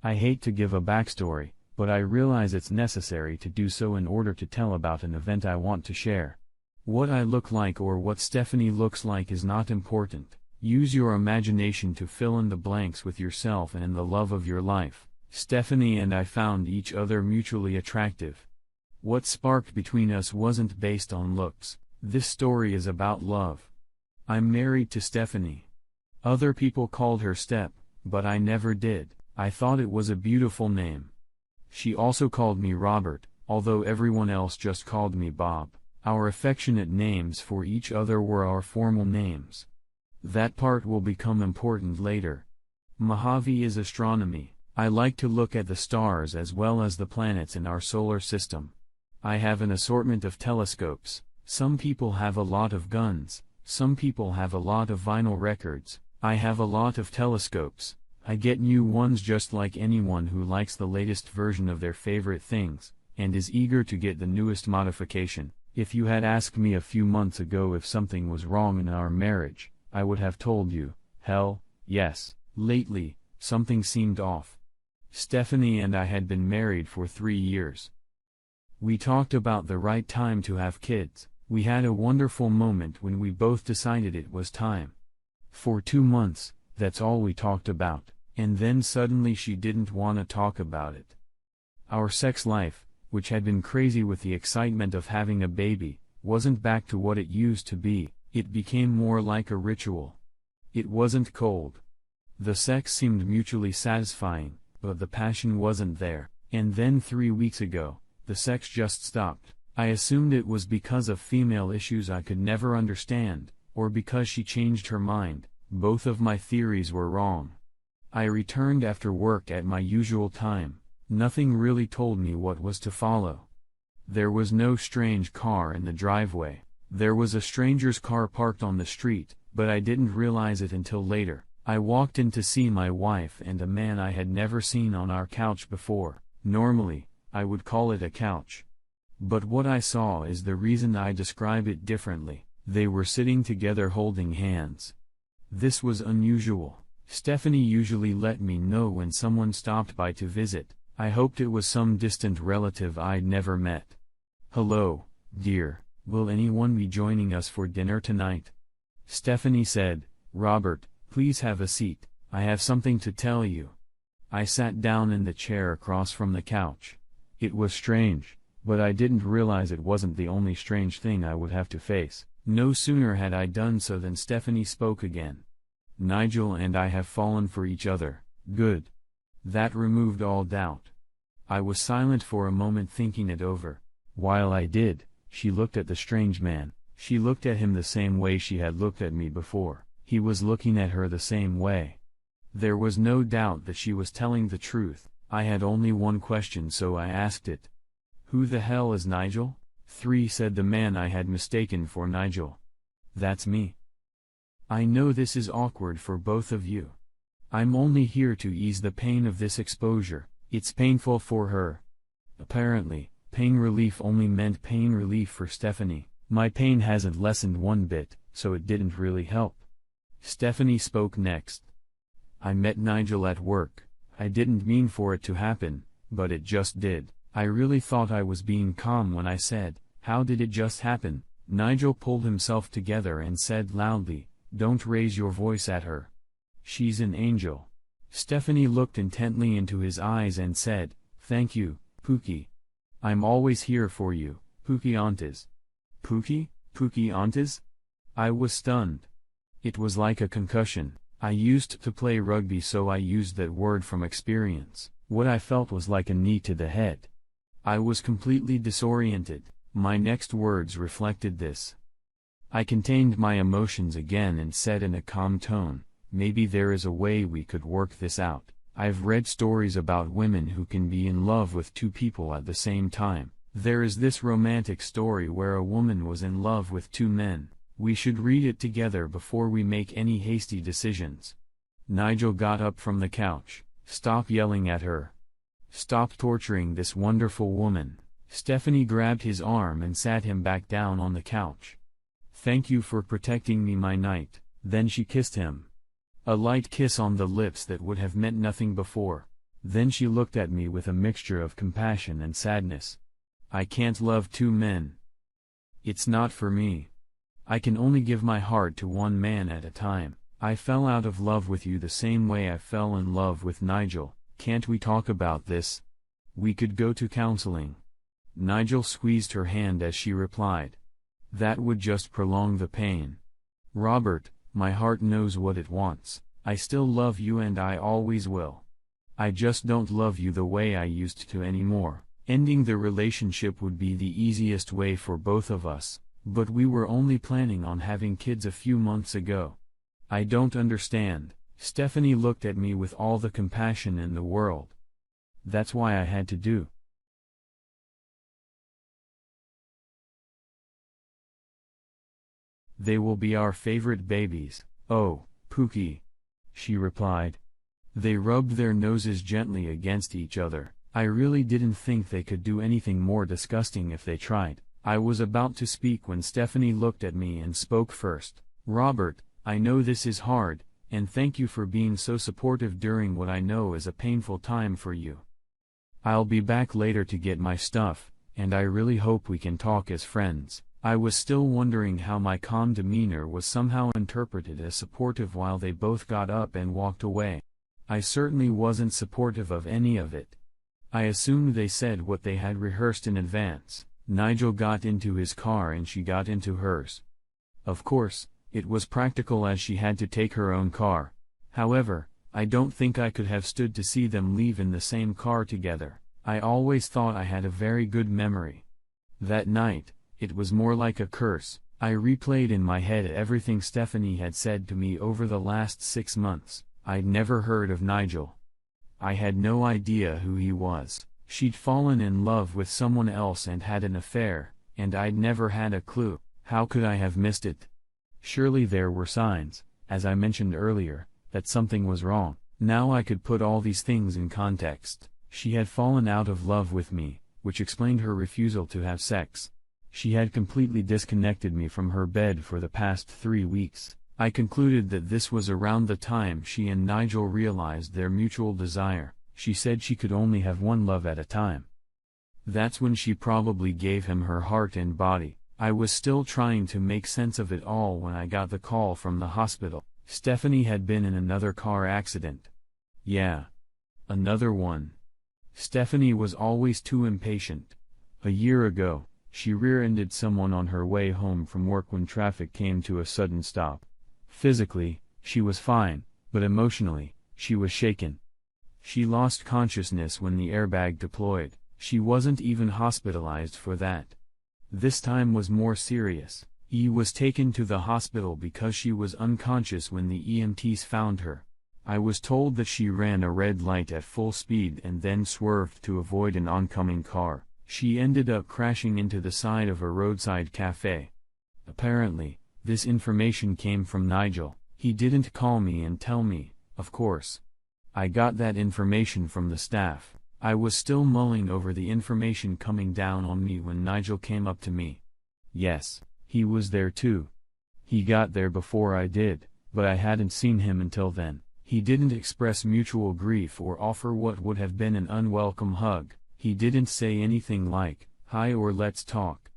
I hate to give a backstory, but I realize it's necessary to do so in order to tell about an event I want to share. What I look like or what Stephanie looks like is not important. Use your imagination to fill in the blanks with yourself and the love of your life. Stephanie and I found each other mutually attractive. What sparked between us wasn't based on looks. This story is about love. I'm married to Stephanie. Other people called her Step, but I never did. I thought it was a beautiful name. She also called me Robert, although everyone else just called me Bob. Our affectionate names for each other were our formal names. That part will become important later. My hobby is astronomy. I like to look at the stars as well as the planets in our solar system. I have an assortment of telescopes. Some people have a lot of guns. Some people have a lot of vinyl records. I have a lot of telescopes. I get new ones just like anyone who likes the latest version of their favorite things, and is eager to get the newest modification. If you had asked me a few months ago if something was wrong in our marriage, I would have told you, hell, yes. Lately, something seemed off. Stephanie and I had been married for 3 years. We talked about the right time to have kids. We had a wonderful moment when we both decided it was time. For 2 months, that's all we talked about, and then suddenly she didn't want to talk about it. Our sex life, which had been crazy with the excitement of having a baby, wasn't back to what it used to be. It became more like a ritual. It wasn't cold. The sex seemed mutually satisfying, but the passion wasn't there. And then 3 weeks ago, the sex just stopped. I assumed it was because of female issues I could never understand, or because she changed her mind. Both of my theories were wrong. I returned after work at my usual time. Nothing really told me what was to follow. There was no strange car in the driveway. There was a stranger's car parked on the street, but I didn't realize it until later. I walked in to see my wife and a man I had never seen on our couch before. Normally, I would call it a couch. But what I saw is the reason I describe it differently. They were sitting together holding hands. This was unusual. Stephanie usually let me know when someone stopped by to visit. I hoped it was some distant relative I'd never met. "Hello, dear, will anyone be joining us for dinner tonight?" Stephanie said. "Robert, please have a seat. I have something to tell you." I sat down in the chair across from the couch. It was strange, but I didn't realize it wasn't the only strange thing I would have to face. No sooner had I done so than Stephanie spoke again. "Nigel and I have fallen for each other." Good. That removed all doubt. I was silent for a moment thinking it over. While I did, she looked at the strange man. She looked at him the same way she had looked at me before. He was looking at her the same way. There was no doubt that she was telling the truth. I had only one question, so I asked it. "Who the hell is Nigel?" "3," said the man I had mistaken for Nigel. "That's me. I know this is awkward for both of you. I'm only here to ease the pain of this exposure. It's painful for her." Apparently, pain relief only meant pain relief for Stephanie. My pain hasn't lessened one bit, so it didn't really help. Stephanie spoke next. "I met Nigel at work. I didn't mean for it to happen, but it just did. I really thought I was being calm when I said, 'How did it just happen?'" Nigel pulled himself together and said loudly, "Don't raise your voice at her. She's an angel." Stephanie looked intently into his eyes and said, "Thank you, Pookie. I'm always here for you, Pookie Antes." "Pookie? Pookie Antes?" I was stunned. It was like a concussion. I used to play rugby, so I used that word from experience. What I felt was like a knee to the head. I was completely disoriented. My next words reflected this. I contained my emotions again and said in a calm tone, "Maybe there is a way we could work this out. I've read stories about women who can be in love with 2 people at the same time. There is this romantic story where a woman was in love with 2 men. We should read it together before we make any hasty decisions." Nigel got up from the couch. "Stop yelling at her. Stop torturing this wonderful woman." Stephanie grabbed his arm and sat him back down on the couch. "Thank you for protecting me my night." Then she kissed him. A light kiss on the lips that would have meant nothing before. Then she looked at me with a mixture of compassion and sadness. I can't love two men. It's not for me. I can only give my heart to one man at a time. I fell out of love with you the same way I fell in love with Nigel. Can't we talk about this? We could go to counseling. Nigel squeezed her hand as she replied. That would just prolong the pain. Robert, my heart knows what it wants. I still love you and I always will. I just don't love you the way I used to anymore. Ending the relationship would be the easiest way for both of us, but we were only planning on having kids a few months ago. I don't understand. Stephanie looked at me with all the compassion in the world. That's why I had to do. They will be our favorite babies. Oh, Pookie. She replied. They rubbed their noses gently against each other. I really didn't think they could do anything more disgusting if they tried. I was about to speak when Stephanie looked at me and spoke first. Robert, I know this is hard, and thank you for being so supportive during what I know is a painful time for you. I'll be back later to get my stuff, and I really hope we can talk as friends. I was still wondering how my calm demeanor was somehow interpreted as supportive while they both got up and walked away. I certainly wasn't supportive of any of it. I assumed they said what they had rehearsed in advance. Nigel got into his car and she got into hers. Of course, it was practical as she had to take her own car. However, I don't think I could have stood to see them leave in the same car together. I always thought I had a very good memory. That night, it was more like a curse. I replayed in my head everything Stephanie had said to me over the last 6 months. I'd never heard of Nigel. I had no idea who he was. She'd fallen in love with someone else and had an affair, and I'd never had a clue. How could I have missed it? Surely there were signs, as I mentioned earlier, that something was wrong. Now I could put all these things in context. She had fallen out of love with me, which explained her refusal to have sex. She had completely disconnected me from her bed for the past 3 weeks. I concluded that this was around the time she and Nigel realized their mutual desire. She said she could only have one love at a time. That's when she probably gave him her heart and body. I was still trying to make sense of it all when I got the call from the hospital. Stephanie had been in another car accident. Yeah. Another one. Stephanie was always too impatient. A year ago, she rear-ended someone on her way home from work when traffic came to a sudden stop. Physically, she was fine, but emotionally, she was shaken. She lost consciousness when the airbag deployed. She wasn't even hospitalized for that. This time was more serious. E was taken to the hospital because she was unconscious when the EMTs found her. I was told that she ran a red light at full speed and then swerved to avoid an oncoming car. She ended up crashing into the side of a roadside cafe. Apparently, this information came from Nigel. He didn't call me and tell me, of course. I got that information from the staff. I was still mulling over the information coming down on me when Nigel came up to me. Yes, he was there too. He got there before I did, but I hadn't seen him until then. He didn't express mutual grief or offer what would have been an unwelcome hug. He didn't say anything like, "Hi" or "Let's talk."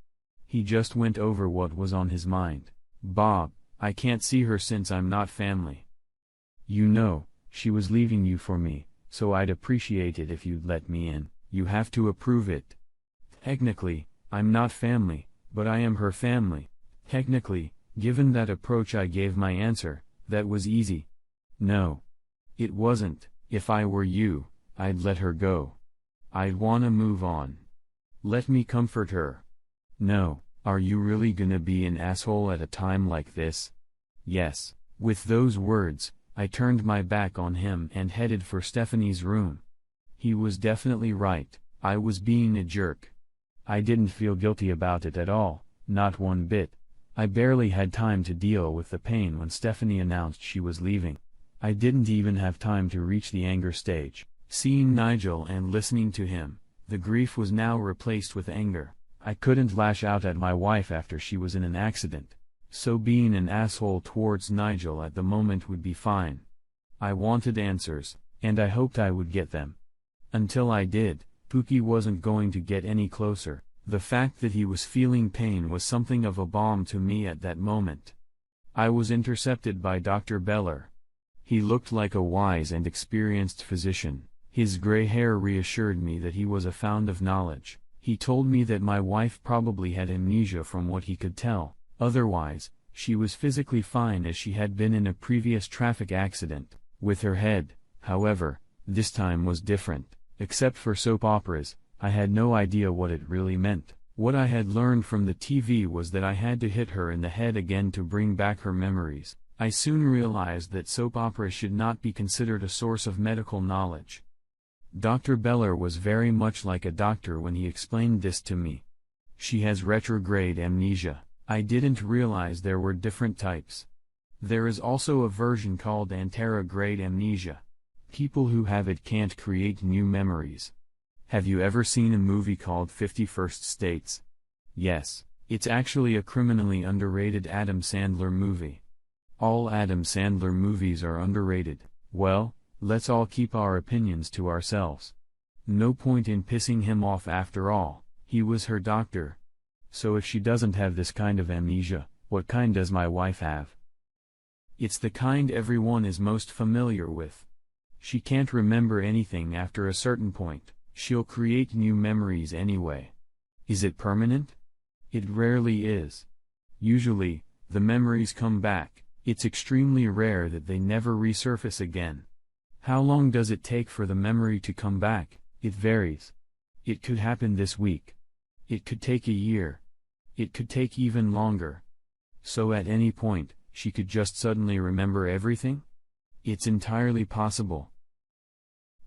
He just went over what was on his mind. "Bob, I can't see her since I'm not family. You know, she was leaving you for me, so I'd appreciate it if you'd let me in. You have to approve it. Technically, I'm not family, but I am her family. Technically, given that approach I gave my answer, that was easy. No. It wasn't. If I were you, I'd let her go. I'd wanna move on. Let me comfort her. No, are you really gonna be an asshole at a time like this? Yes. With those words, I turned my back on him and headed for Stephanie's room. He was definitely right. I was being a jerk. I didn't feel guilty about it at all, not one bit. I barely had time to deal with the pain when Stephanie announced she was leaving. I didn't even have time to reach the anger stage. Seeing Nigel and listening to him, the grief was now replaced with anger. I couldn't lash out at my wife after she was in an accident. So being an asshole towards Nigel at the moment would be fine. I wanted answers, and I hoped I would get them. Until I did, Pookie wasn't going to get any closer. The fact that he was feeling pain was something of a bomb to me at that moment. I was intercepted by Dr. Beller. He looked like a wise and experienced physician. His gray hair reassured me that he was a fount of knowledge. He told me that my wife probably had amnesia from what he could tell. Otherwise, she was physically fine as she had been in a previous traffic accident. With her head, however, this time was different. Except for soap operas, I had no idea what it really meant. What I had learned from the TV was that I had to hit her in the head again to bring back her memories. I soon realized that soap opera should not be considered a source of medical knowledge. Dr. Beller was very much like a doctor when he explained this to me. She has retrograde amnesia. I didn't realize there were different types. There is also a version called anterograde amnesia. People who have it can't create new memories. Have you ever seen a movie called 51st States? Yes, it's actually a criminally underrated Adam Sandler movie. All Adam Sandler movies are underrated. Well, let's all keep our opinions to ourselves. No point in pissing him off after all, he was her doctor. So if she doesn't have this kind of amnesia, what kind does my wife have? It's the kind everyone is most familiar with. She can't remember anything after a certain point. She'll create new memories anyway. Is it permanent? It rarely is. Usually, the memories come back. It's extremely rare that they never resurface again. How long does it take for the memory to come back? It varies. It could happen this week. It could take a year. It could take even longer. So at any point, she could just suddenly remember everything? It's entirely possible.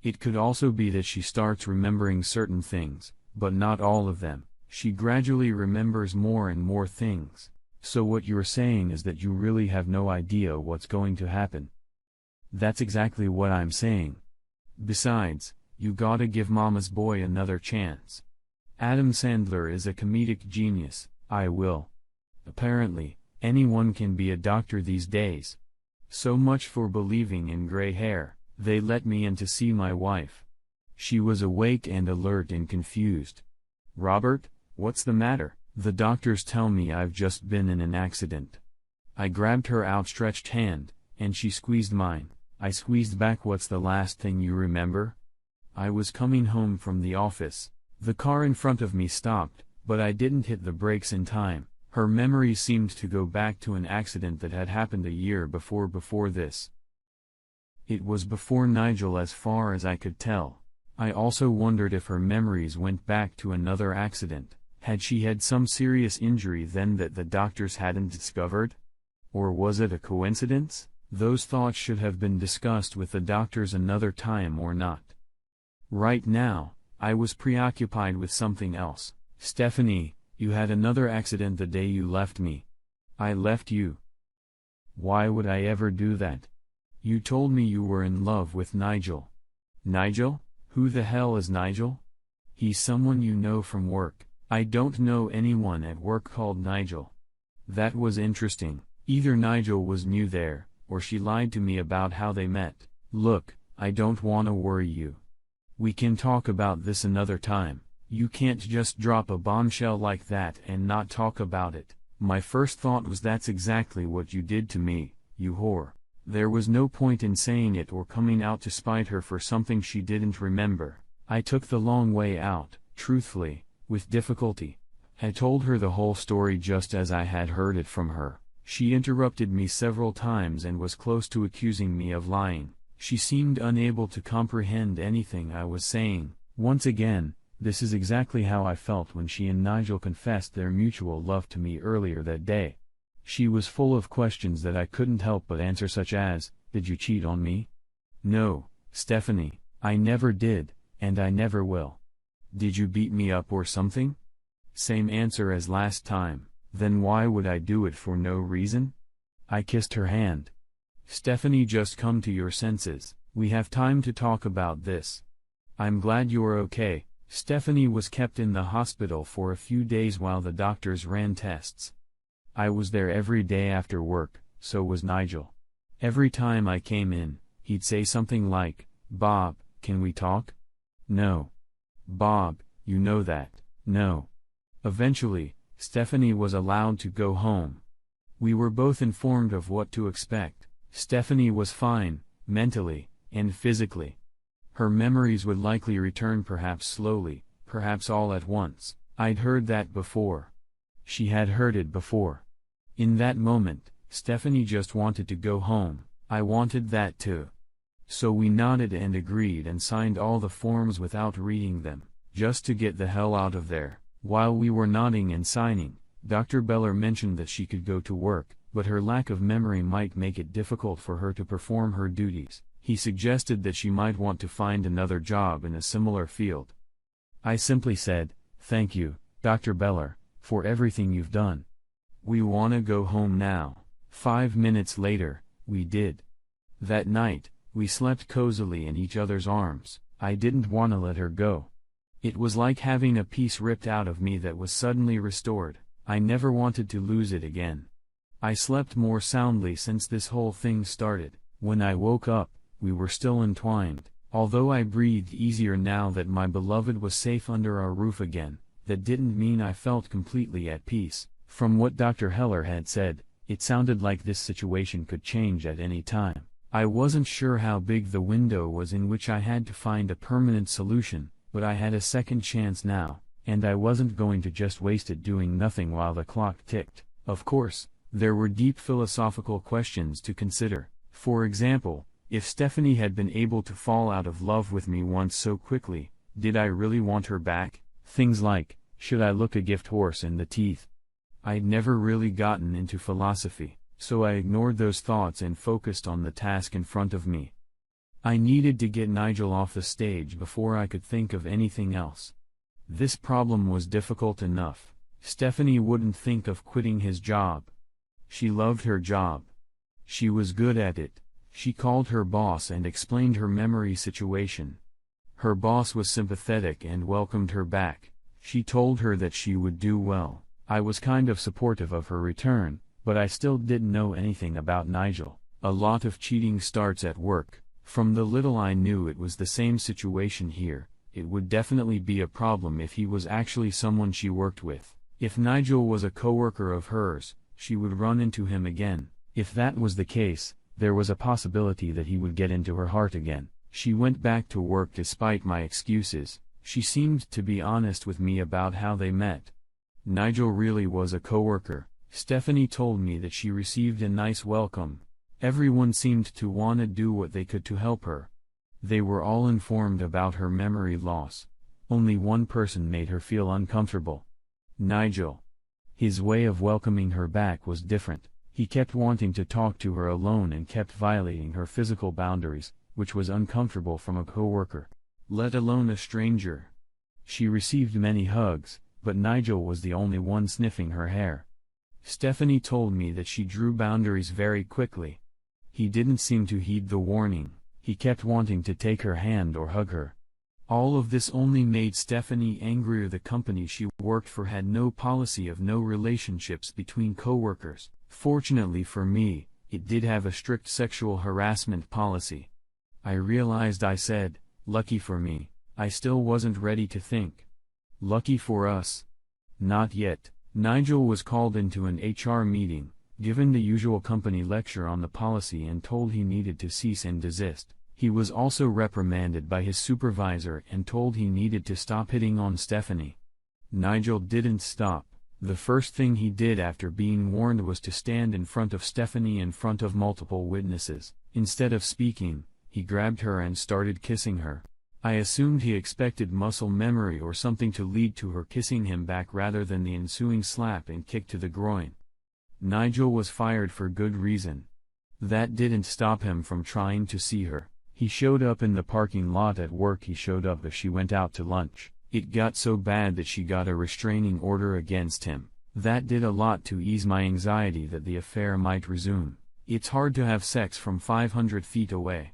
It could also be that she starts remembering certain things, but not all of them. She gradually remembers more and more things. So what you're saying is that you really have no idea what's going to happen. That's exactly what I'm saying. Besides, you gotta give Mama's Boy another chance. Adam Sandler is a comedic genius. I will. Apparently, anyone can be a doctor these days. So much for believing in gray hair. They let me in to see my wife. She was awake and alert and confused. Robert, what's the matter? The doctors tell me I've just been in an accident. I grabbed her outstretched hand, and she squeezed mine. I squeezed back. What's the last thing you remember? I was coming home from the office. The car in front of me stopped, but I didn't hit the brakes in time. Her memory seemed to go back to an accident that had happened a year before this. It was before Nigel as far as I could tell. I also wondered if her memories went back to another accident. Had she had some serious injury then that the doctors hadn't discovered? Or was it a coincidence? Those thoughts should have been discussed with the doctors another time or not. Right now, I was preoccupied with something else. Stephanie, you had another accident the day you left me. I left you. Why would I ever do that? You told me you were in love with Nigel. Nigel? Who the hell is Nigel? He's someone you know from work. I don't know anyone at work called Nigel. That was interesting. Either Nigel was new there, or she lied to me about how they met. Look, I don't wanna worry you. We can talk about this another time. You can't just drop a bombshell like that and not talk about it. My first thought was that's exactly what you did to me, you whore. There was no point in saying it or coming out to spite her for something she didn't remember. I took the long way out, truthfully, with difficulty. I told her the whole story just as I had heard it from her. She interrupted me several times and was close to accusing me of lying. She seemed unable to comprehend anything I was saying. Once again, this is exactly how I felt when she and Nigel confessed their mutual love to me earlier that day. She was full of questions that I couldn't help but answer, such as, did you cheat on me? No, Stephanie, I never did, and I never will. Did you beat me up or something? Same answer as last time. Then why would I do it for no reason? I kissed her hand. Stephanie, just come to your senses. We have time to talk about this. I'm glad you're okay. Stephanie was kept in the hospital for a few days while the doctors ran tests. I was there every day after work, so was Nigel. Every time I came in, he'd say something like, Bob, can we talk? No. Bob, you know that. No. Eventually, Stephanie was allowed to go home. We were both informed of what to expect. Stephanie was fine, mentally, and physically. Her memories would likely return, perhaps slowly, perhaps all at once. I'd heard that before. She had heard it before. In that moment, Stephanie just wanted to go home. I wanted that too. So we nodded and agreed and signed all the forms without reading them, just to get the hell out of there. While we were nodding and signing, Dr. Beller mentioned that she could go to work, but her lack of memory might make it difficult for her to perform her duties. He suggested that she might want to find another job in a similar field. I simply said, "Thank you, Dr. Beller, for everything you've done. We wanna go home now." 5 minutes later, we did. That night, we slept cozily in each other's arms. I didn't want to let her go. It was like having a piece ripped out of me that was suddenly restored. I never wanted to lose it again. I slept more soundly since this whole thing started. When I woke up, we were still entwined. Although I breathed easier now that my beloved was safe under our roof again, that didn't mean I felt completely at peace. From what Dr. Heller had said, it sounded like this situation could change at any time. I wasn't sure how big the window was in which I had to find a permanent solution, but I had a second chance now, and I wasn't going to just waste it doing nothing while the clock ticked. Of course, there were deep philosophical questions to consider. For example, if Stephanie had been able to fall out of love with me once so quickly, did I really want her back? Things like, should I look a gift horse in the teeth? I'd never really gotten into philosophy, so I ignored those thoughts and focused on the task in front of me. I needed to get Nigel off the stage before I could think of anything else. This problem was difficult enough. Stephanie wouldn't think of quitting his job. She loved her job. She was good at it. She called her boss and explained her memory situation. Her boss was sympathetic and welcomed her back. She told her that she would do well. I was kind of supportive of her return, but I still didn't know anything about Nigel. A lot of cheating starts at work. From the little I knew, it was the same situation here. It would definitely be a problem if he was actually someone she worked with. If Nigel was a coworker of hers, she would run into him again. If that was the case, there was a possibility that he would get into her heart again. She went back to work despite my excuses. She seemed to be honest with me about how they met. Nigel really was a coworker. Stephanie told me that she received a nice welcome. Everyone seemed to want to do what they could to help her. They were all informed about her memory loss. Only one person made her feel uncomfortable. Nigel. His way of welcoming her back was different. He kept wanting to talk to her alone and kept violating her physical boundaries, which was uncomfortable from a coworker, let alone a stranger. She received many hugs, but Nigel was the only one sniffing her hair. Stephanie told me that she drew boundaries very quickly. He didn't seem to heed the warning. He kept wanting to take her hand or hug her. All of this only made Stephanie angrier. The company she worked for had no policy of no relationships between coworkers. Fortunately for me, it did have a strict sexual harassment policy. I realized I said, lucky for me, I still wasn't ready to think. Lucky for us? Not yet. Nigel was called into an HR meeting, given the usual company lecture on the policy and told he needed to cease and desist. He was also reprimanded by his supervisor and told he needed to stop hitting on Stephanie. Nigel didn't stop. The first thing he did after being warned was to stand in front of Stephanie in front of multiple witnesses. Instead of speaking, he grabbed her and started kissing her. I assumed he expected muscle memory or something to lead to her kissing him back rather than the ensuing slap and kick to the groin. Nigel was fired for good reason. That didn't stop him from trying to see her. He showed up in the parking lot at work. He showed up if she went out to lunch. It got so bad that she got a restraining order against him. That did a lot to ease my anxiety that the affair might resume. It's hard to have sex from 500 feet away.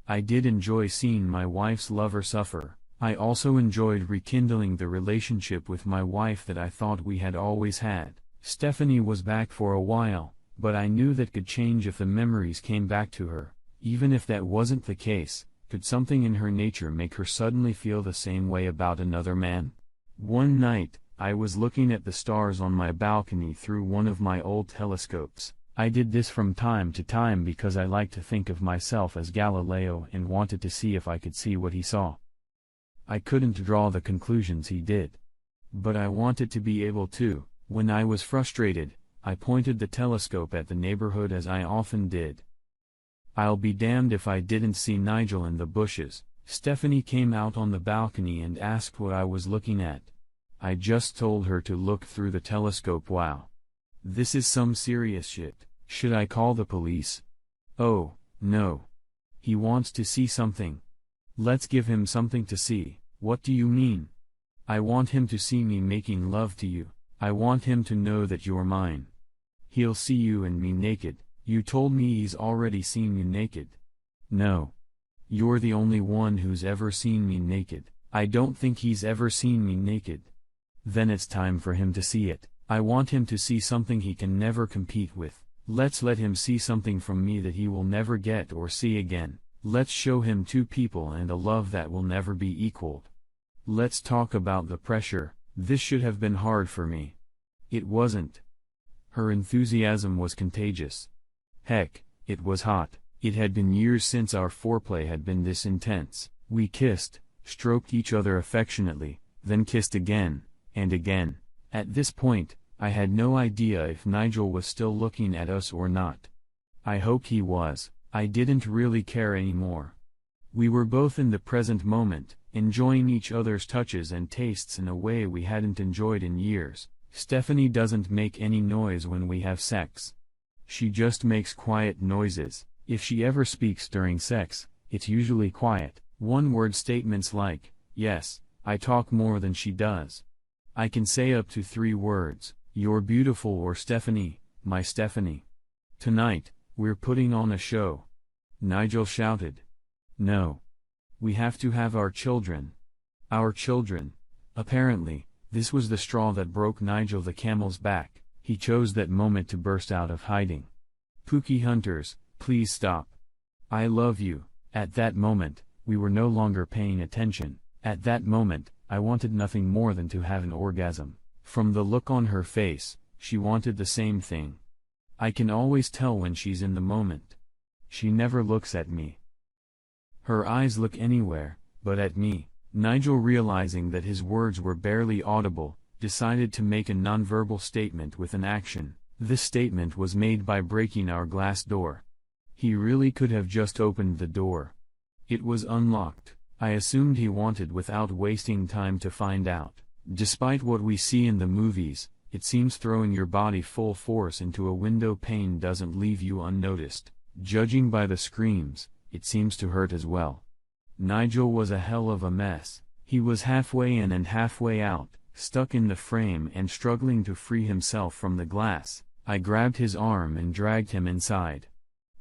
I did enjoy seeing my wife's lover suffer. I also enjoyed rekindling the relationship with my wife that I thought we had always had. Stephanie was back for a while, but I knew that could change if the memories came back to her. Even if that wasn't the case, Could something in her nature make her suddenly feel the same way about another man? One night, I was looking at the stars on my balcony through one of my old telescopes. I did this from time to time because I like to think of myself as Galileo and wanted to see if I could see what he saw. I couldn't draw the conclusions he did. But I wanted to be able to. When I was frustrated, I pointed the telescope at the neighborhood as I often did. I'll be damned if I didn't see Nigel in the bushes. Stephanie came out on the balcony and asked what I was looking at. I just told her to look through the telescope. Wow. This is some serious shit. Should I call the police? Oh, no. He wants to see something. Let's give him something to see. What do you mean? I want him to see me making love to you. I want him to know that you're mine. He'll see you and me naked. You told me he's already seen you naked. No. You're the only one who's ever seen me naked. I don't think he's ever seen me naked. Then it's time for him to see it. I want him to see something he can never compete with. Let's let him see something from me that he will never get or see again. Let's show him two people and a love that will never be equaled. Let's talk about the pressure. This should have been hard for me. It wasn't. Her enthusiasm was contagious. Heck, it was hot. It had been years since our foreplay had been this intense. We kissed, stroked each other affectionately, then kissed again, and again. At this point, I had no idea if Nigel was still looking at us or not. I hoped he was. I didn't really care anymore. We were both in the present moment, enjoying each other's touches and tastes in a way we hadn't enjoyed in years. Stephanie doesn't make any noise when we have sex. She just makes quiet noises. If she ever speaks during sex, it's usually quiet, one-word statements like, "Yes, I talk more than she does. I can say up to 3 words, 'You're beautiful' or 'Stephanie, my Stephanie.' Tonight, we're putting on a show." Nigel shouted. "No. We have to have our children. Our children." Apparently, this was the straw that broke Nigel the camel's back. He chose that moment to burst out of hiding. "Pookie Hunters, please stop. I love you." At that moment, we were no longer paying attention. At that moment, I wanted nothing more than to have an orgasm. From the look on her face, she wanted the same thing. I can always tell when she's in the moment. She never looks at me. Her eyes look anywhere, but at me. Nigel, realizing that his words were barely audible, decided to make a nonverbal statement with an action. This statement was made by breaking our glass door. He really could have just opened the door. It was unlocked. I assumed he wanted without wasting time to find out. Despite what we see in the movies, it seems throwing your body full force into a window pane doesn't leave you unnoticed. Judging by the screams, it seems to hurt as well. Nigel was a hell of a mess. He was halfway in and halfway out, stuck in the frame and struggling to free himself from the glass. I grabbed his arm and dragged him inside.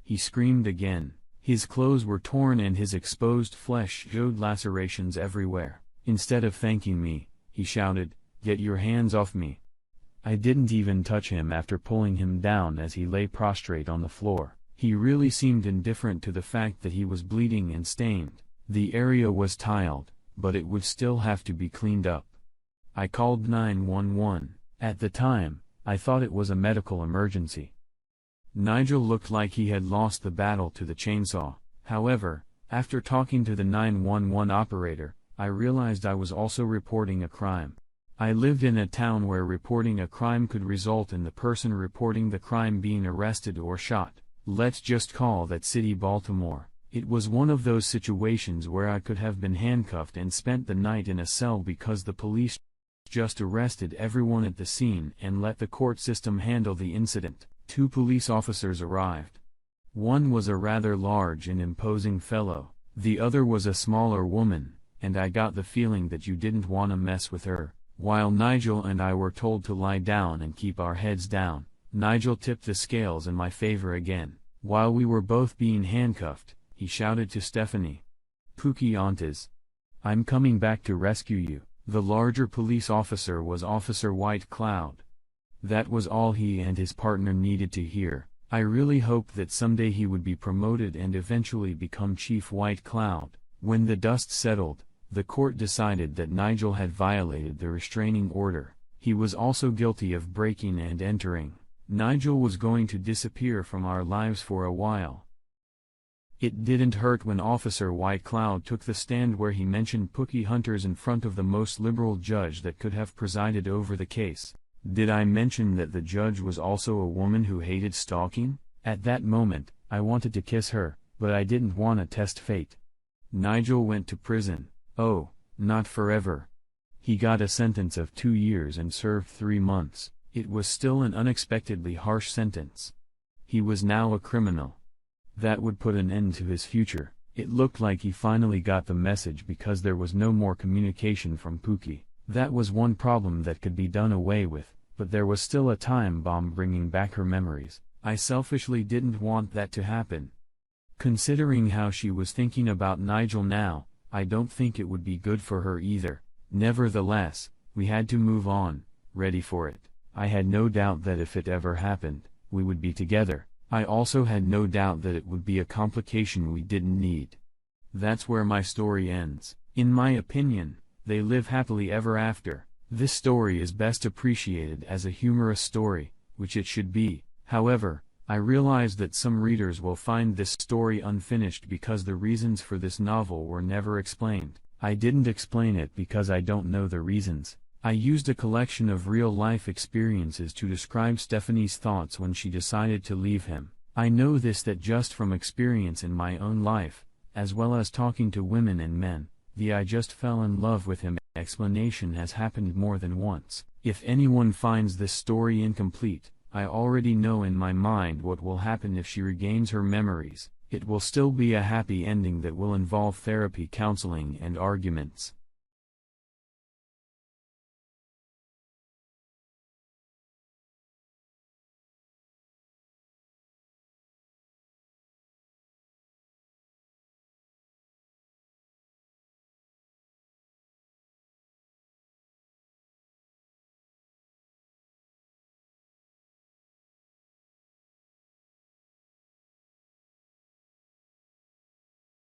He screamed again. His clothes were torn and his exposed flesh showed lacerations everywhere. Instead of thanking me, he shouted, "Get your hands off me." I didn't even touch him after pulling him down as he lay prostrate on the floor. He really seemed indifferent to the fact that he was bleeding and stained. The area was tiled, but it would still have to be cleaned up. I called 911. At the time, I thought it was a medical emergency. Nigel looked like he had lost the battle to the chainsaw. However, after talking to the 911 operator, I realized I was also reporting a crime. I lived in a town where reporting a crime could result in the person reporting the crime being arrested or shot. Let's just call that city Baltimore. It was one of those situations where I could have been handcuffed and spent the night in a cell because the police just arrested everyone at the scene and let the court system handle the incident. 2 police officers arrived. One was a rather large and imposing fellow. The other was a smaller woman, and I got the feeling that you didn't want to mess with her. While Nigel and I were told to lie down and keep our heads down, Nigel tipped the scales in my favor again. While we were both being handcuffed, he shouted to Stephanie, "Pookie Antes. I'm coming back to rescue you." The larger police officer was Officer White Cloud. That was all he and his partner needed to hear. I really hoped that someday he would be promoted and eventually become Chief White Cloud. When the dust settled, the court decided that Nigel had violated the restraining order. He was also guilty of breaking and entering. Nigel was going to disappear from our lives for a while. It didn't hurt when Officer Whitecloud took the stand where he mentioned Pookie hunters in front of the most liberal judge that could have presided over the case. Did I mention that the judge was also a woman who hated stalking? At that moment, I wanted to kiss her, but I didn't want to test fate. Nigel went to prison. Oh, not forever. He got a sentence of 2 years and served 3 months. It was still an unexpectedly harsh sentence. He was now a criminal. That would put an end to his future. It looked like he finally got the message because there was no more communication from Pookie. That was one problem that could be done away with, but there was still a time bomb bringing back her memories. I selfishly didn't want that to happen. Considering how she was thinking about Nigel now, I don't think it would be good for her either. Nevertheless, we had to move on, ready for it. I had no doubt that if it ever happened, we would be together. I also had no doubt that it would be a complication we didn't need. That's where my story ends. In my opinion, they live happily ever after. This story is best appreciated as a humorous story, which it should be. However, I realize that some readers will find this story unfinished because the reasons for this novel were never explained. I didn't explain it because I don't know the reasons. I used a collection of real-life experiences to describe Stephanie's thoughts when she decided to leave him. I know this that just from experience in my own life, as well as talking to women and men, the "I just fell in love with him" explanation has happened more than once. If anyone finds this story incomplete, I already know in my mind what will happen if she regains her memories. It will still be a happy ending that will involve therapy, counseling, and arguments.